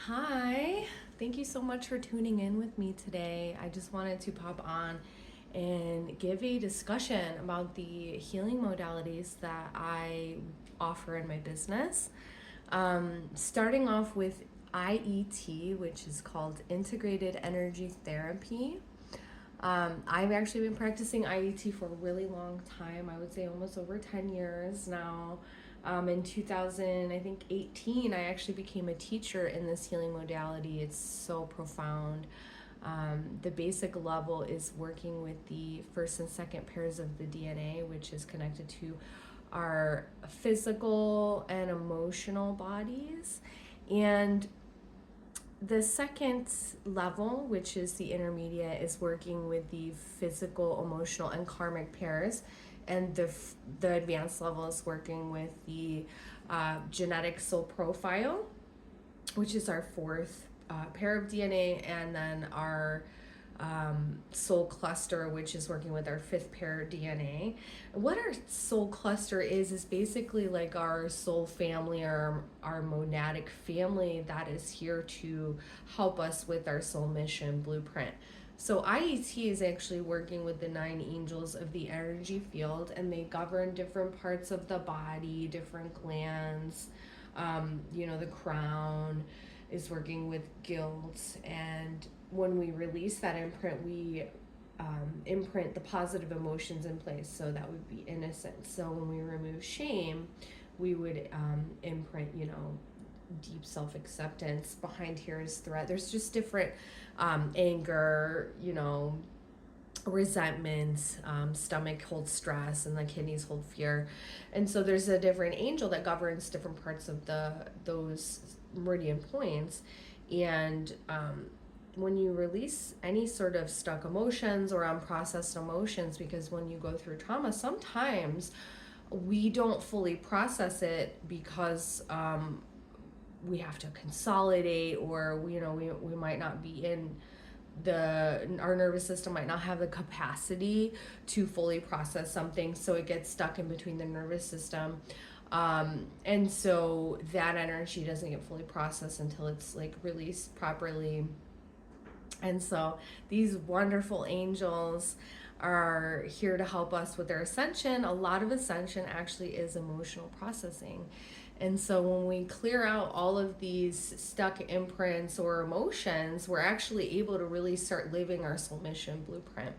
Hi, thank you so much for tuning in with me today. I just wanted to pop on and give a discussion about the healing modalities that I offer in my business. Starting off with IET, which is called Integrated Energy Therapy. I've actually been practicing IET for a really long time. I would say almost over 10 years now. In 2000, I think 18, I actually became a teacher in this healing modality. It's so profound. The basic level is working with the first and second pairs of the DNA, which is connected to our physical and emotional bodies. And the second level, which is the intermediate, is working with the physical, emotional, and karmic pairs. And the advanced level is working with the genetic soul profile, which is our fourth pair of DNA, and then our soul cluster, which is working with our fifth pair of DNA. What our soul cluster is basically like our soul family, or our monadic family that is here to help us with our soul mission blueprint. So IET is actually working with the 9 angels of the energy field, and they govern different parts of the body, different glands. The crown is working with guilt, and when we release that imprint, we imprint the positive emotions in place. So that would be innocence. So when we remove shame, we would imprint, deep self-acceptance. Behind here is threat. There's just different anger, resentment. Stomach holds stress, and the kidneys hold fear. And so there's a different angel that governs different parts of those meridian points. And when you release any sort of stuck emotions or unprocessed emotions, because when you go through trauma, sometimes we don't fully process it because we have to consolidate, or we might not be in our nervous system might not have the capacity to fully process something, so it gets stuck in between the nervous system. And so that energy doesn't get fully processed until it's like released properly. And so these wonderful angels are here to help us with their ascension. A lot of ascension actually is emotional processing. And so when we clear out all of these stuck imprints or emotions, we're actually able to really start living our soul mission blueprint.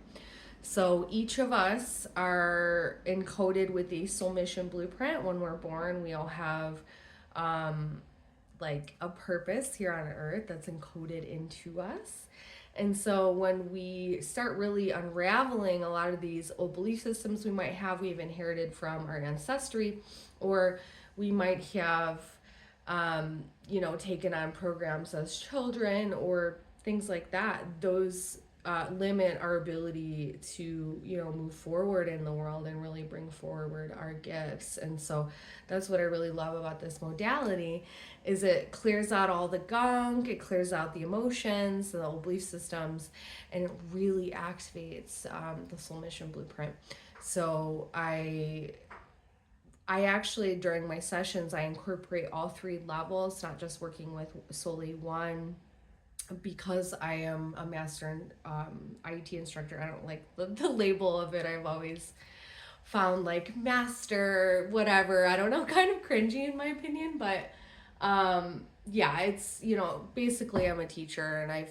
So each of us are encoded with the soul mission blueprint. When we're born, we all have like a purpose here on earth that's encoded into us. And so when we start really unraveling a lot of these old belief systems we've inherited from our ancestry, or we might have, taken on programs as children or things like that, those limit our ability to, move forward in the world and really bring forward our gifts. And so that's what I really love about this modality, is it clears out all the gunk, it clears out the emotions, the old belief systems, and it really activates the soul mission blueprint. So I actually, during my sessions, I incorporate all 3 levels, not just working with solely one, because I am a master IET instructor. I don't like the label of it. I've always found like master, whatever, I don't know, kind of cringy in my opinion. But yeah, it's, basically I'm a teacher, and I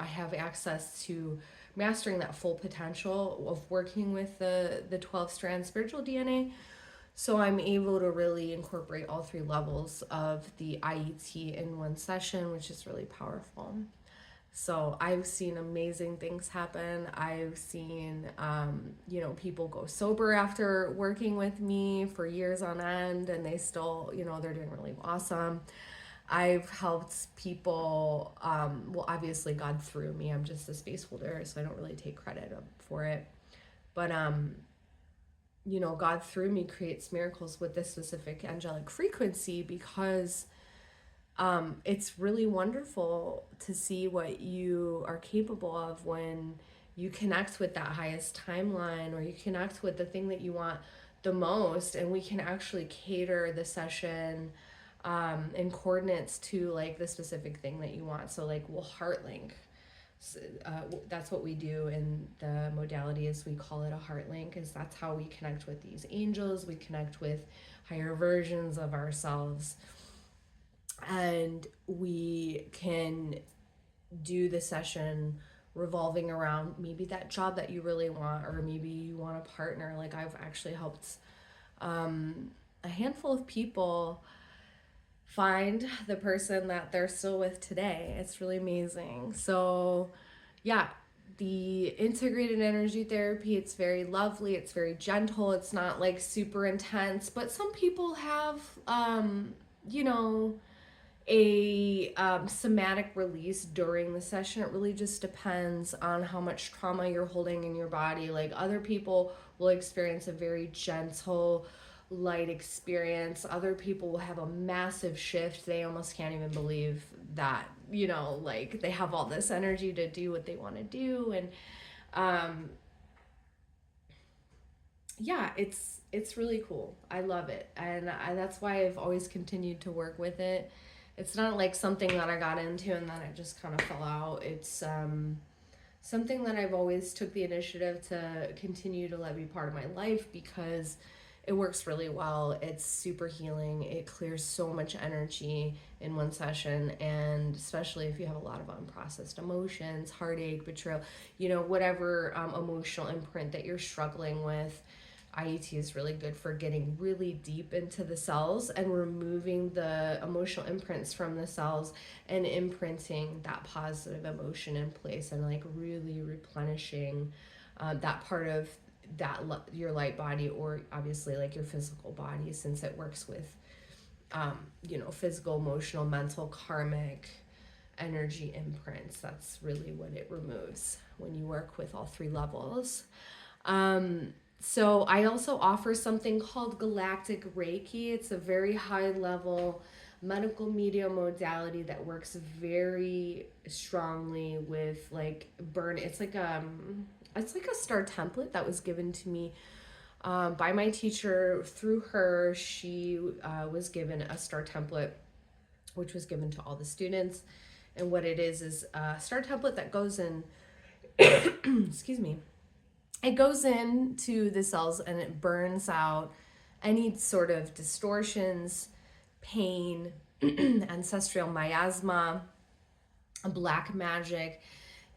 have access to mastering that full potential of working with the 12 strand spiritual DNA. So I'm able to really incorporate all 3 levels of the IET in one session, which is really powerful. So I've seen amazing things happen. I've seen, people go sober after working with me for years on end, and they still, they're doing really awesome. I've helped people, obviously God through me. I'm just a space holder, so I don't really take credit for it. But God through me creates miracles with this specific angelic frequency, because it's really wonderful to see what you are capable of when you connect with that highest timeline, or you connect with the thing that you want the most, and we can actually cater the session and coordinates to like the specific thing that you want. So like we'll heart link. That's what we do in the modality, is we call it a heart link, is that's how we connect with these angels, we connect with higher versions of ourselves, and we can do the session revolving around maybe that job that you really want, or maybe you want a partner. Like I've actually helped a handful of people find the person that they're still with today. It's really amazing. So, yeah, the integrated energy therapy, it's very lovely, it's very gentle, it's not like super intense, but some people have, you know, a somatic release during the session. It really just depends on how much trauma you're holding in your body. Like other people will experience a very gentle, light experience. Other people will have a massive shift. They almost can't even believe that, you know, like they have all this energy to do what they want to do. And yeah, it's really cool. I love it, and that's why I've always continued to work with it. It's not like something that I got into and then it just kind of fell out. It's something that I've always took the initiative to continue to let be part of my life, because it works really well. It's super healing. It clears so much energy in one session, and especially if you have a lot of unprocessed emotions, heartache, betrayal, you know, whatever emotional imprint that you're struggling with. IET is really good for getting really deep into the cells and removing the emotional imprints from the cells and imprinting that positive emotion in place, and like really replenishing that part of that your light body, or obviously like your physical body, since it works with you know, physical, emotional, mental, karmic energy imprints. That's really what it removes when you work with all three levels. So I also offer something called Galactic Reiki. It's a very high level medical medium modality that works very strongly with like burn. It's like a star template that was given to me by my teacher. Through her, she was given a star template, which was given to all the students. And what it is a star template that goes in, excuse me, it goes into the cells and it burns out any sort of distortions, pain, ancestral miasma, black magic.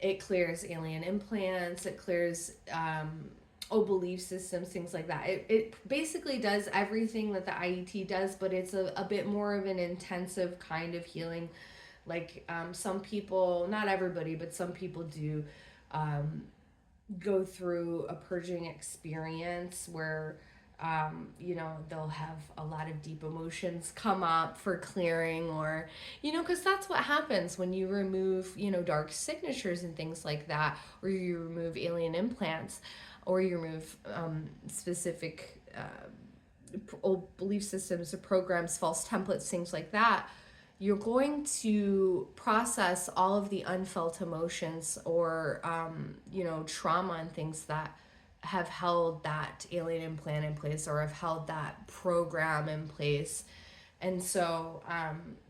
It clears alien implants. It clears belief systems, things like that. It basically does everything that the IET does, but it's a bit more of an intensive kind of healing. Like some people, not everybody, but some people do go through a purging experience where you know, they'll have a lot of deep emotions come up for clearing, or you know, because that's what happens when you remove, you know, dark signatures and things like that, or you remove alien implants, or you remove specific old belief systems or programs, false templates, things like that. You're going to process all of the unfelt emotions, or you know, trauma and things that have held that alien implant in place, or have held that program in place. And so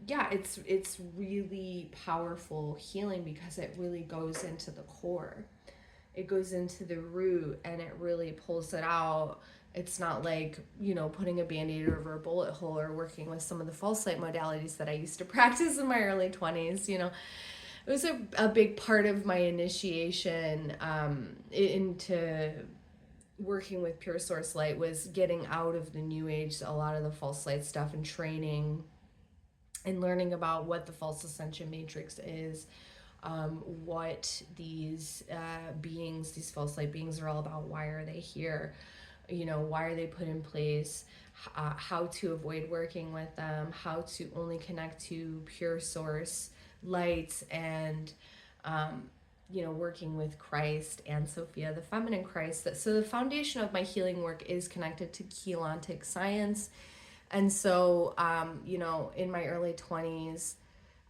yeah, it's really powerful healing, because it really goes into the core, it goes into the root, and it really pulls it out. It's not like, you know, putting a band-aid over a bullet hole, or working with some of the false light modalities that I used to practice in my early 20s. You know, it was a big part of my initiation into working with pure source light, was getting out of the new age, a lot of the false light stuff, and training and learning about what the false ascension matrix is, what these beings, these false light beings are all about, why are they here, you know, why are they put in place, how to avoid working with them, how to only connect to pure source light, and you know, working with Christ and Sophia, the feminine Christ. So the foundation of my healing work is connected to Keylontic science. And so you know, in my early 20s,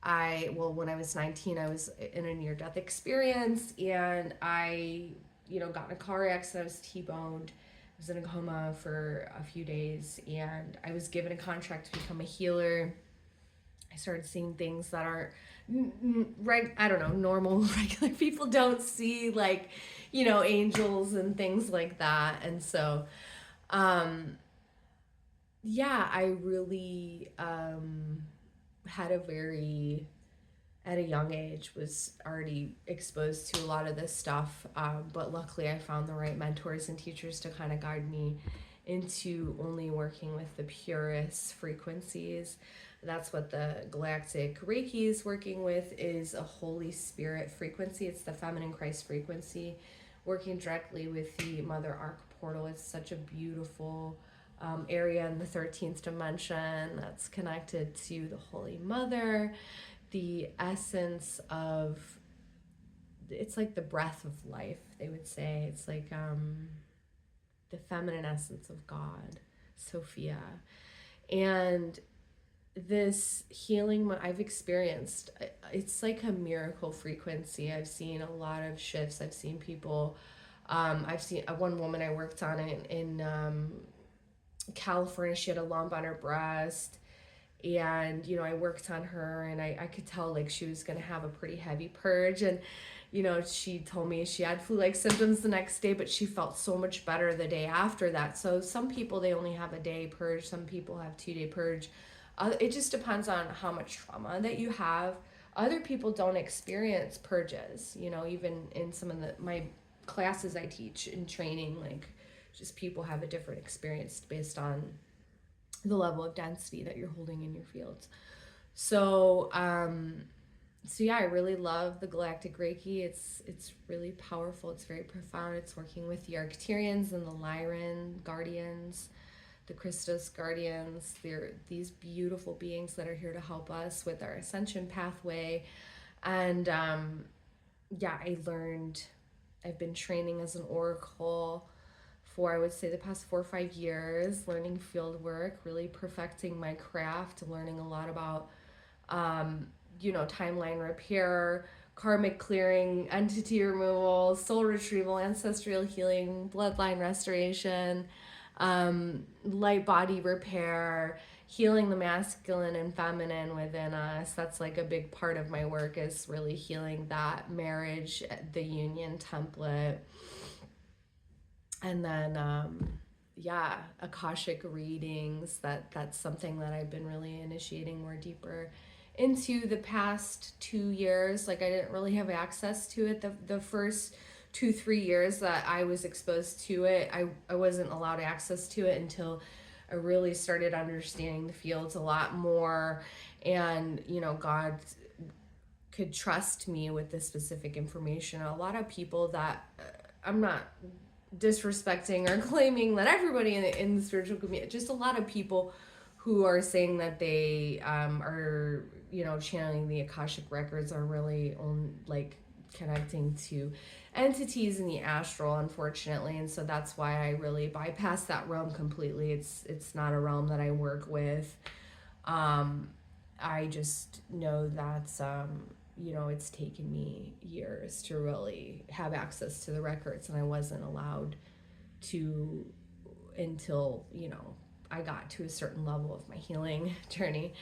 when I was 19, I was in a near-death experience, and I, you know, got in a car accident. I was T-boned. I was in a coma for a few days, and I was given a contract to become a healer. started seeing things that aren't right. I don't know, normal, regular people don't see, like, angels and things like that. And so, um, yeah, I really had a very, at a young age, was already exposed to a lot of this stuff. But luckily, I found the right mentors and teachers to kind of guide me into only working with the purest frequencies. That's what the Galactic Reiki is working with, is a Holy Spirit frequency. It's the feminine Christ frequency, working directly with the Mother Arc portal. It's such a beautiful area in the 13th dimension that's connected to the Holy Mother, the essence of, it's like the breath of life, they would say. It's like the feminine essence of God, Sophia. And this healing I've experienced, it's like a miracle frequency. I've seen a lot of shifts. I've seen people, I've seen one woman I worked on in California. She had a lump on her breast, and I worked on her, and I could tell like she was going to have a pretty heavy purge. And she told me she had flu-like symptoms the next day, but she felt so much better the day after that. So some people, they only have a day purge, some people have 2-day purge. It just depends on how much trauma that you have. Other people don't experience purges, even in some of my classes I teach in training, like, just people have a different experience based on the level of density that you're holding in your fields. So yeah, I really love the Galactic Reiki. It's really powerful. It's very profound. It's working with the Arcturians and the Lyran guardians, the Christos guardians. They're these beautiful beings that are here to help us with our ascension pathway. And yeah, I've been training as an oracle for, I would say, the past 4 or 5 years, learning field work, really perfecting my craft, learning a lot about timeline repair, karmic clearing, entity removal, soul retrieval, ancestral healing, bloodline restoration, light body repair, healing the masculine and feminine within us. That's like a big part of my work, is really healing that marriage, the union template. And then Akashic readings, that's something that I've been really initiating more deeper into the past 2 years. Like, I didn't really have access to it the first 2-3 years that I was exposed to it. I wasn't allowed access to it until I really started understanding the fields a lot more, and God could trust me with this specific information. A lot of people that I'm not disrespecting or claiming that everybody in the spiritual community, just a lot of people who are saying that they are channeling the Akashic records, are really like connecting to entities in the astral, unfortunately. And so that's why I really bypass that realm completely. It's not a realm that I work with. I just know that it's taken me years to really have access to the records, and I wasn't allowed to until I got to a certain level of my healing journey.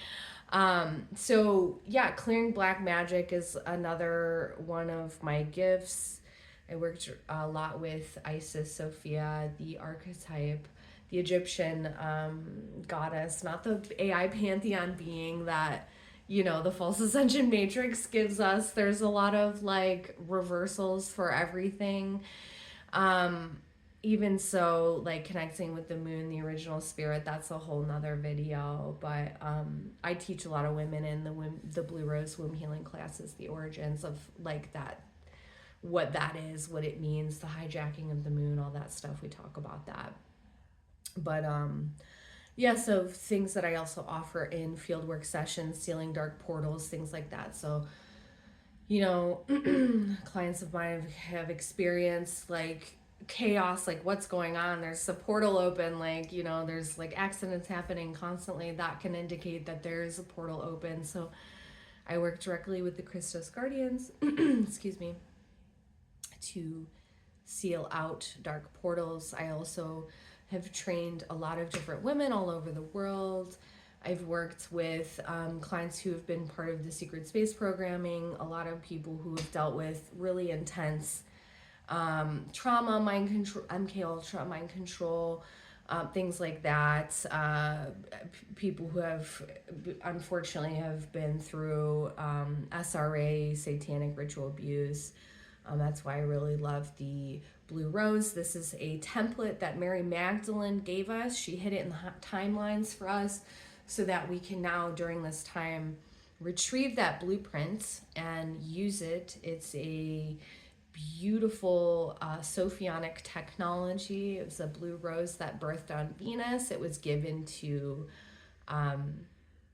So yeah, clearing black magic is another one of my gifts. I worked a lot with Isis, Sophia, the archetype, the Egyptian goddess, not the AI pantheon being that the false ascension matrix gives us. There's a lot of like reversals for everything. Even so, like connecting with the moon, the original spirit, that's a whole nother video. But I teach a lot of women in the Blue Rose womb healing classes, the origins of like that, what that is, what it means, the hijacking of the moon, all that stuff. We talk about that. But yeah, so things that I also offer in fieldwork sessions, sealing dark portals, things like that. So clients of mine have experienced like chaos, like what's going on, there's a portal open, like there's like accidents happening constantly, that can indicate that there is a portal open. So I work directly with the Christos guardians excuse me, to seal out dark portals. I also have trained a lot of different women all over the world. I've worked with clients who have been part of the secret space programming, a lot of people who have dealt with really intense trauma, mind control, MK Ultra, mind control, things like that. People who have unfortunately have been through SRA, satanic ritual abuse. That's why I really love the Blue Rose. This is a template that Mary Magdalene gave us. She hid it in the timelines for us so that we can now, during this time, retrieve that blueprint and use it. It's a beautiful Sophionic technology. It was a blue rose that birthed on Venus. It was given to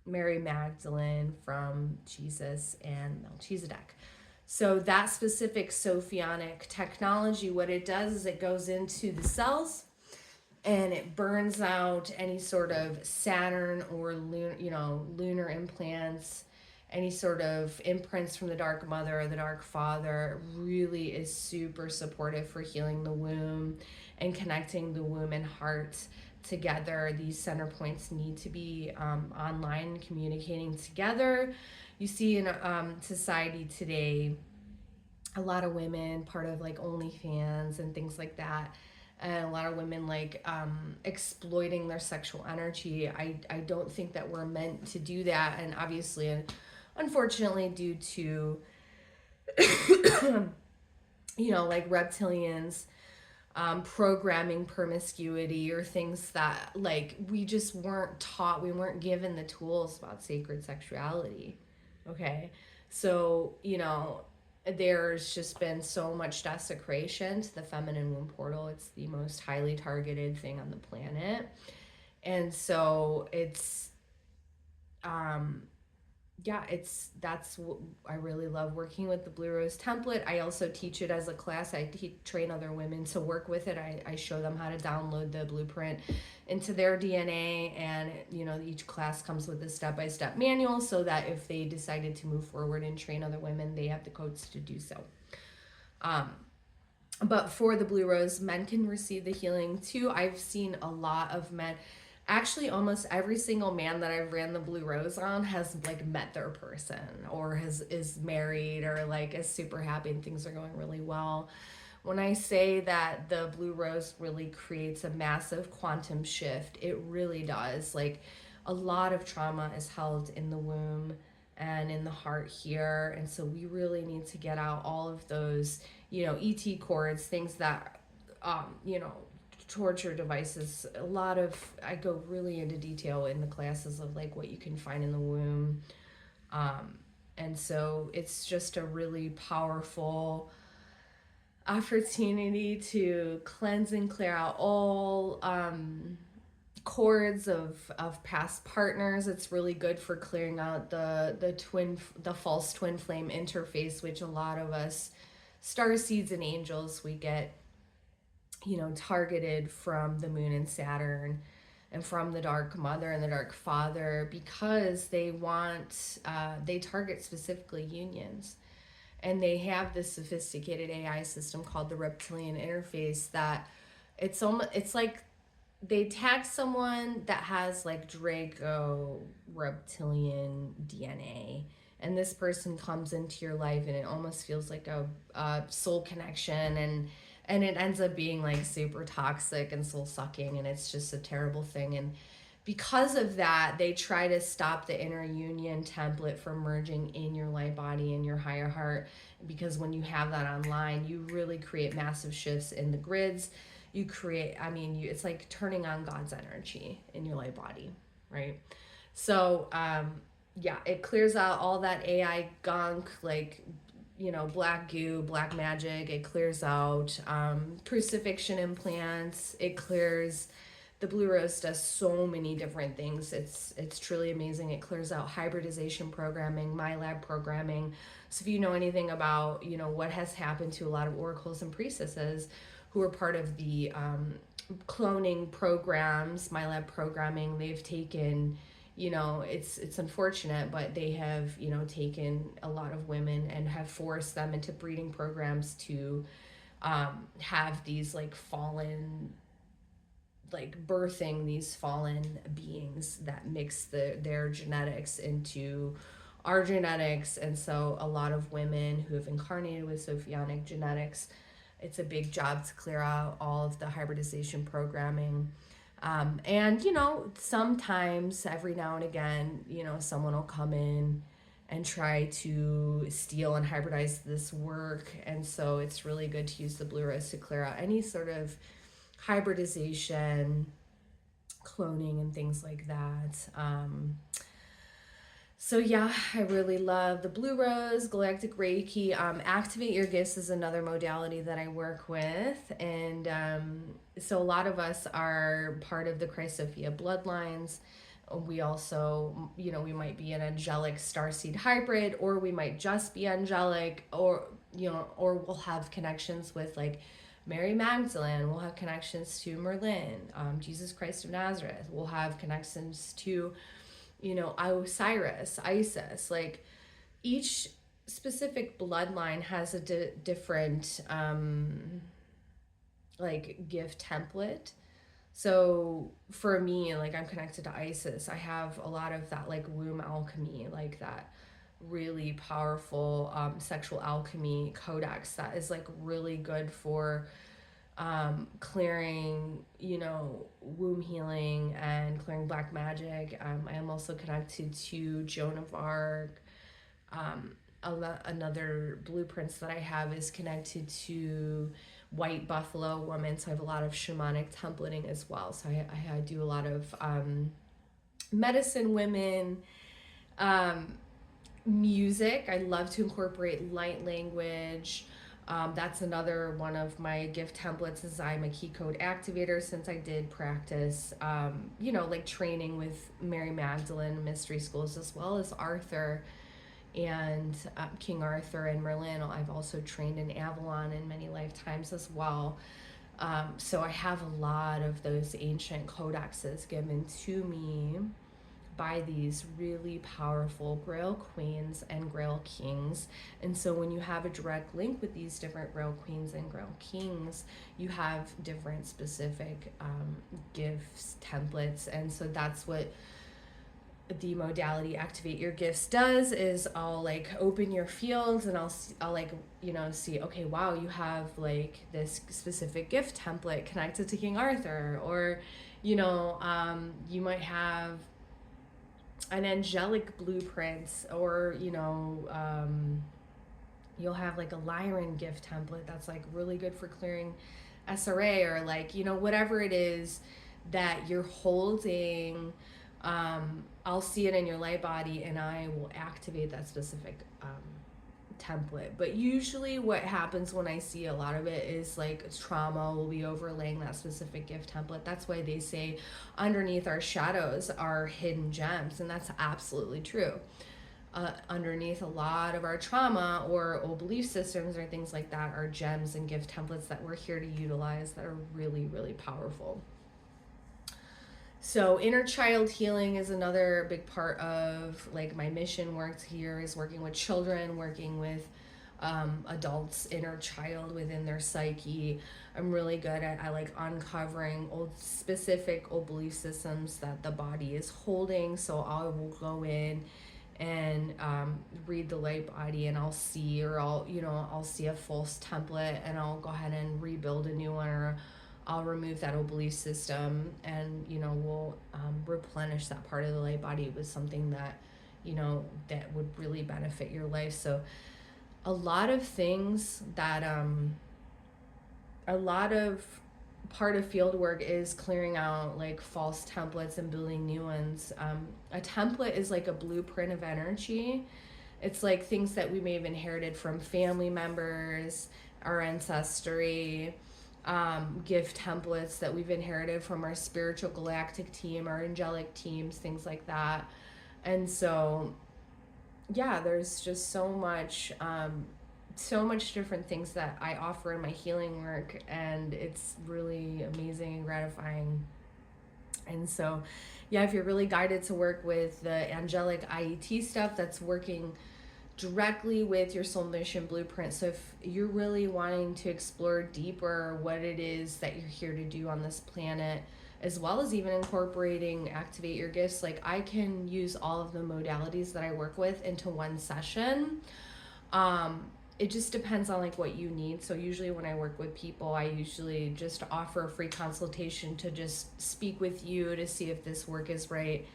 Mary Magdalene from Jesus and Melchizedek. So that specific Sophionic technology, what it does is it goes into the cells and it burns out any sort of Saturn or lunar implants, any sort of imprints from the dark mother or the dark father. Really is super supportive for healing the womb and connecting the womb and heart together. These center points need to be online, communicating together. You see in society today, a lot of women, part of like OnlyFans and things like that, and a lot of women like exploiting their sexual energy. I don't think that we're meant to do that. And obviously, unfortunately, due to, like reptilians, programming promiscuity or things that like we just weren't taught, we weren't given the tools about sacred sexuality. Okay. So, there's just been so much desecration to the feminine womb portal. It's the most highly targeted thing on the planet. And so it's, that's what I really love working with the Blue Rose template. I also teach it as a class. I train other women to work with it. I show them how to download the blueprint into their DNA, and each class comes with a step-by-step manual so that if they decided to move forward and train other women, they have the codes to do so. But for the Blue Rose, men can receive the healing too. I've seen a lot of men. Actually, almost every single man that I've ran the Blue Rose on has like met their person or is married or like is super happy and things are going really well. When I say that the Blue Rose really creates a massive quantum shift, it really does. Like a lot of trauma is held in the womb and in the heart here. And so we really need to get out all of those, ET cords, things that, torture devices. I go really into detail in the classes of like what you can find in the womb. And so it's just a really powerful opportunity to cleanse and clear out all cords of past partners. It's really good for clearing out the false twin flame interface, which a lot of us star seeds and angels, we get targeted from the moon and Saturn and from the dark mother and the dark father because they target specifically unions. And they have this sophisticated AI system called the reptilian interface that it's like they tag someone that has like Draco reptilian DNA, and this person comes into your life and it almost feels like a soul connection, and it ends up being like super toxic and soul sucking, and it's just a terrible thing. And because of that, they try to stop the inner union template from merging in your light body and your higher heart, because when you have that online, you really create massive shifts in the grids. You create, it's like turning on God's energy in your light body, right? So, it clears out all that AI gunk, like, black goo, black magic. It clears out crucifixion implants. It clears, the Blue Rose does so many different things. It's truly amazing. It clears out hybridization programming, MyLab programming. So if you know anything about, what has happened to a lot of oracles and priestesses who are part of the cloning programs, MyLab programming, they've taken, it's unfortunate, but they have, taken a lot of women and have forced them into breeding programs to have these like fallen like birthing these fallen beings that mix their genetics into our genetics. And so a lot of women who have incarnated with Sophionic genetics, it's a big job to clear out all of the hybridization programming. And, sometimes every now and again, someone will come in and try to steal and hybridize this work. And so it's really good to use the blue rose to clear out any sort of hybridization, cloning, and things like that. So yeah, I really love the blue rose, Galactic Reiki. Activate your gifts is another modality that I work with. And so a lot of us are part of the Christ Sophia bloodlines. We also, we might be an angelic starseed hybrid, or we might just be angelic, or we'll have connections with like Mary Magdalene. We'll have connections to Merlin, Jesus Christ of Nazareth. We'll have connections to Osiris, Isis. Like each specific bloodline has a different like gift template. So for me, like I'm connected to Isis. I have a lot of that like womb alchemy, like that really powerful sexual alchemy codex that is like really good for clearing, womb healing and clearing black magic. I am also connected to Joan of Arc. Another blueprints that I have is connected to White Buffalo Woman. So I have a lot of shamanic templating as well. So I do a lot of medicine women, music. I love to incorporate light language. That's another one of my gift templates is I'm a key code activator, since I did practice, like training with Mary Magdalene mystery schools, as well as Arthur and King Arthur and Merlin. I've also trained in Avalon in many lifetimes as well. So I have a lot of those ancient codexes given to me by these really powerful Grail Queens and Grail Kings. And so when you have a direct link with these different Grail Queens and Grail Kings, you have different specific gifts, templates. And so that's what the modality Activate Your Gifts does, is I'll like open your fields and I'll like, see, okay, wow, you have like this specific gift template connected to King Arthur, or, you might have an angelic blueprint, or you'll have like a Lyran gift template that's like really good for clearing SRA, or like whatever it is that you're holding. I'll see it in your light body and I will activate that specific template. But usually what happens when I see a lot of it is like trauma will be overlaying that specific gift template. That's why they say underneath our shadows are hidden gems, and that's absolutely true. Underneath a lot of our trauma or old belief systems or things like that are gems and gift templates that we're here to utilize, that are really, really powerful. So inner child healing is another big part of like my mission work here, is working with children, working with adults' inner child within their psyche. I'm really good at I like uncovering specific old belief systems that the body is holding. So I will go in and read the light body, and I'll see, or I'll see a false template and I'll go ahead and rebuild a new one, or I'll remove that old belief system, and we'll replenish that part of the light body with something that that would really benefit your life. So a lot of things that a lot of part of field work is clearing out like false templates and building new ones. A template is like a blueprint of energy. It's like things that we may have inherited from family members, our ancestry, gift templates that we've inherited from our spiritual galactic team, our angelic teams, things like that. And so yeah, there's just so much different things that I offer in my healing work, and it's really amazing and gratifying. And so yeah, if you're really guided to work with the angelic IET stuff, that's working directly with your soul mission blueprint. So if you're really wanting to explore deeper what it is that you're here to do on this planet, as well as even incorporating activate your gifts. Like I can use all of the modalities that I work with into one session. It just depends on like what you need. So usually when I work with people, I usually just offer a free consultation to just speak with you to see if this work is right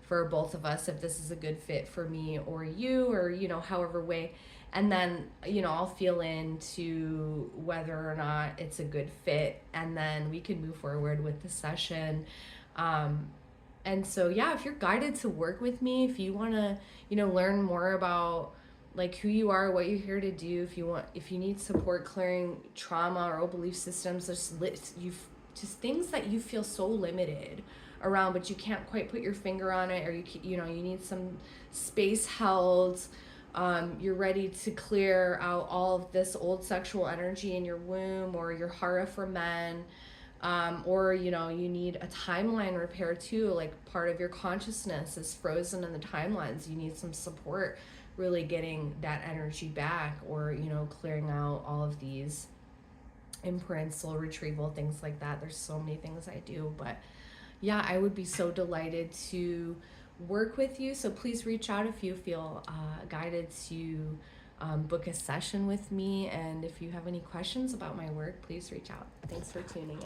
for both of us, if this is a good fit for me or you, or however way. And then I'll feel into whether or not it's a good fit, and then we can move forward with the session. And so yeah, if you're guided to work with me, if you want to learn more about like who you are, what you're here to do, if you need support clearing trauma or old belief systems, just things that you feel so limited around, but you can't quite put your finger on it, or you need some space held. You're ready to clear out all of this old sexual energy in your womb or your hara for men. Or you need a timeline repair too, like part of your consciousness is frozen in the timelines. You need some support really getting that energy back, or clearing out all of these imprints, soul retrieval, things like that. There's so many things I do, but yeah, I would be so delighted to work with you. So please reach out if you feel guided to book a session with me. And if you have any questions about my work, please reach out. Thanks for tuning in.